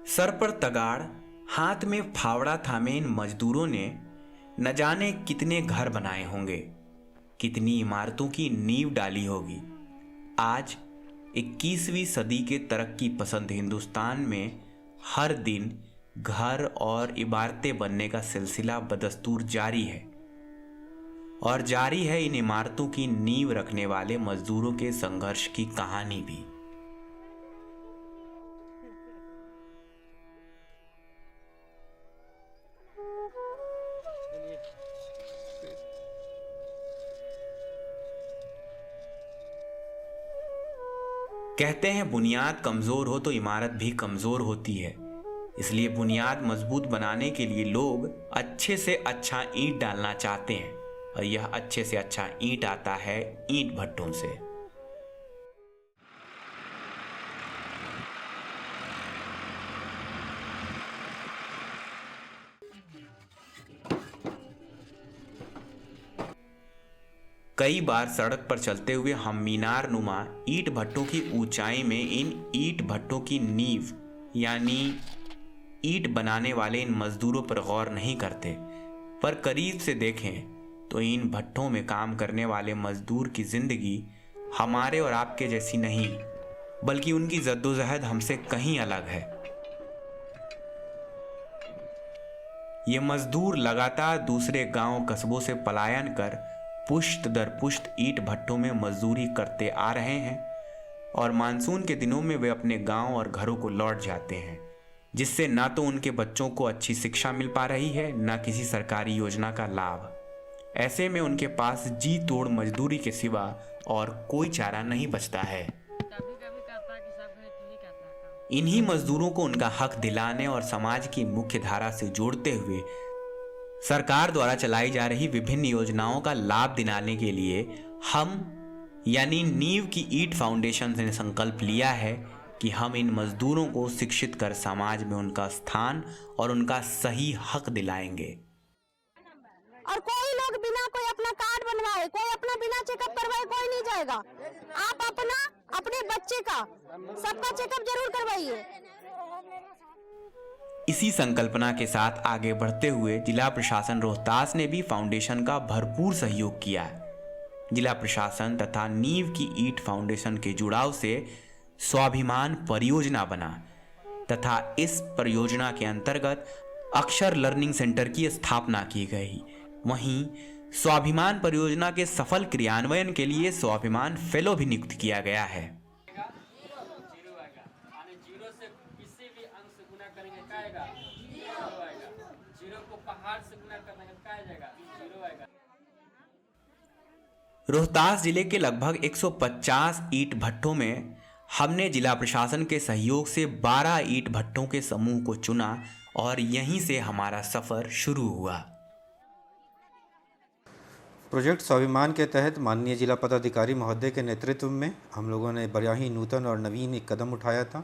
Sir पर तगाड़, हाथ में फावड़ा थामे इन मजदूरों ने न जाने कितने घर बनाए होंगे, कितनी इमारतों की नींव डाली होगी। आज 21वीं सदी के तरक्की पसंद हिंदुस्तान में हर दिन घर और इमारतें बनने का सिलसिला बदस्तूर जारी है, और जारी है इन इमारतों की नींव रखने वाले मजदूरों के संघर्ष की कहानी भी। कहते हैं बुनियाद कमजोर हो तो इमारत भी कमजोर होती है। इसलिए बुनियाद मजबूत बनाने के लिए लोग अच्छे से अच्छा ईंट डालना चाहते हैं, और यह अच्छे से अच्छा ईंट आता है ईंट भट्टों से। कई बार सड़क पर चलते हुए हम मीनार नुमा ईंट भट्टों की ऊंचाई में इन ईंट भट्टों की नींव यानी ईंट बनाने वाले इन मजदूरों पर गौर नहीं करते, पर करीब से देखें तो इन भट्टों में काम करने वाले मजदूर की जिंदगी हमारे और आपके जैसी नहीं, बल्कि उनकी जद्दोजहद हमसे कहीं अलग है। ये मजदूर लगातार दूसरे गांव कस्बों से पलायन कर पुश्त दर पुश्त ईंट भट्टों में मजदूरी करते आ रहे हैं, और मानसून के दिनों में वे अपने गांव और घरों को लौट जाते हैं, जिससे ना तो उनके बच्चों को अच्छी शिक्षा मिल पा रही है, ना किसी सरकारी योजना का लाभ। ऐसे में उनके पास जी तोड़ मजदूरी के सिवा और कोई चारा नहीं बचता है। इन्हीं मजदूरों को उनका हक दिलाने और समाज की मुख्य धारा से जोड़ते हुए सरकार द्वारा चलाई जा रही विभिन्न योजनाओं का लाभ दिलाने के लिए हम यानी नींव की ईंट फाउंडेशन ने संकल्प लिया है कि हम इन मजदूरों को शिक्षित कर समाज में उनका स्थान और उनका सही हक दिलाएंगे। और कोई लोग बिना कोई अपना कार्ड बनवाए, कोई अपना बिना चेकअप करवाए कोई नहीं जाएगा। आप अपना अपने बच्चे का सबका चेकअप जरूर करवाइए। इसी संकल्पना के साथ आगे बढ़ते हुए जिला प्रशासन रोहतास ने भी फाउंडेशन का भरपूर सहयोग किया है। जिला प्रशासन तथा नींव की ईंट फाउंडेशन के जुड़ाव से स्वाभिमान परियोजना बना तथा इस परियोजना के अंतर्गत अक्षर लर्निंग सेंटर की स्थापना की गई। वहीं स्वाभिमान परियोजना के सफल क्रियान्वयन के लिए स्वाभिमान फेलो भी नियुक्त किया गया है। रोहतास जिले के लगभग 150 ईंट भट्टों में हमने जिला प्रशासन के सहयोग से 12 ईंट भट्टों के समूह को चुना और यहीं से हमारा सफर शुरू हुआ। प्रोजेक्ट स्वाभिमान के तहत माननीय जिला पदाधिकारी महोदय के नेतृत्व में हम लोगों ने बड़ा ही नूतन और नवीन एक कदम उठाया था,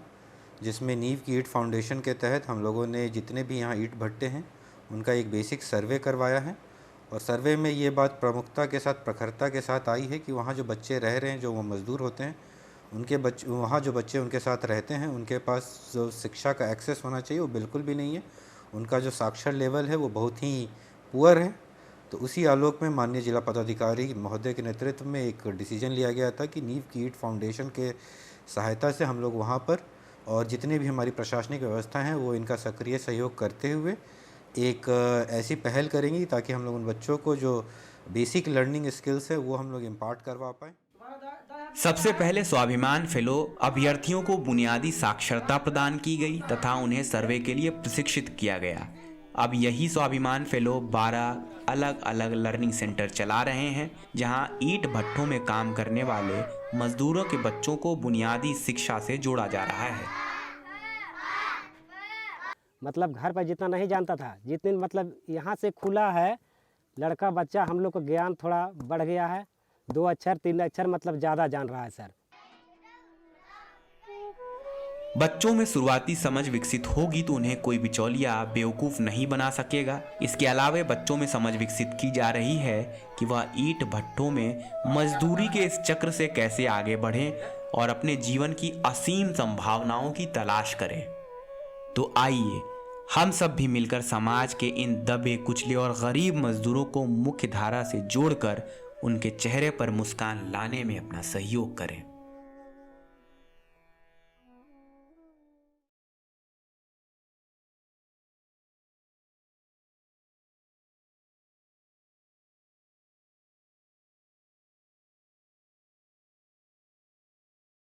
जिसमें नींव की ईंट फाउंडेशन के तहत हम लोगों ने जितने भी यहाँ ईंट भट्टे हैं उनका एक बेसिक सर्वे करवाया है। और सर्वे में ये बात प्रमुखता के साथ प्रखरता के साथ आई है कि वहाँ जो बच्चे रह रहे हैं, जो वो मज़दूर होते हैं, उनके बच्चे वहाँ जो बच्चे उनके साथ रहते हैं, उनके पास जो शिक्षा का एक्सेस होना चाहिए वो बिल्कुल भी नहीं है। उनका जो साक्षर लेवल है वो बहुत ही पुअर है। तो उसी आलोक में माननीय जिला पदाधिकारी महोदय के नेतृत्व में एक डिसीजन लिया गया था कि नींव की ईंट फाउंडेशन के सहायता से हम लोग वहाँ पर और जितने भी हमारी प्रशासनिक व्यवस्था हैं वो इनका सक्रिय सहयोग करते हुए एक ऐसी पहल करेंगी ताकि हम लोग उन बच्चों को जो बेसिक लर्निंग स्किल्स है वो हम लोग इम्पार्ट करवा पाएँ। सबसे पहले स्वाभिमान फेलो अभ्यर्थियों को बुनियादी साक्षरता प्रदान की गई तथा उन्हें सर्वे के लिए प्रशिक्षित किया गया। अब यही स्वाभिमान फेलो 12 अलग अलग लर्निंग सेंटर चला रहे हैं, जहां ईंट भट्टों में काम करने वाले मजदूरों के बच्चों को बुनियादी शिक्षा से जोड़ा जा रहा है। मतलब घर पर जितना नहीं जानता था, जितने मतलब यहाँ से खुला है, लड़का बच्चा हम लोग को ज्ञान थोड़ा बढ़ गया है। 2 अक्षर 3 अक्षर मतलब ज़्यादा जान रहा है सर। बच्चों में शुरुआती समझ विकसित होगी तो उन्हें कोई बिचौलिया बेवकूफ़ नहीं बना सकेगा। इसके अलावा बच्चों में समझ विकसित की जा रही है कि वह ईंट भट्ठों में मजदूरी के इस चक्र से कैसे आगे बढ़ें और अपने जीवन की असीम संभावनाओं की तलाश करें। तो आइए हम सब भी मिलकर समाज के इन दबे कुचले और गरीब मजदूरों को मुख्य धारा से जोड़कर उनके चेहरे पर मुस्कान लाने में अपना सहयोग करें।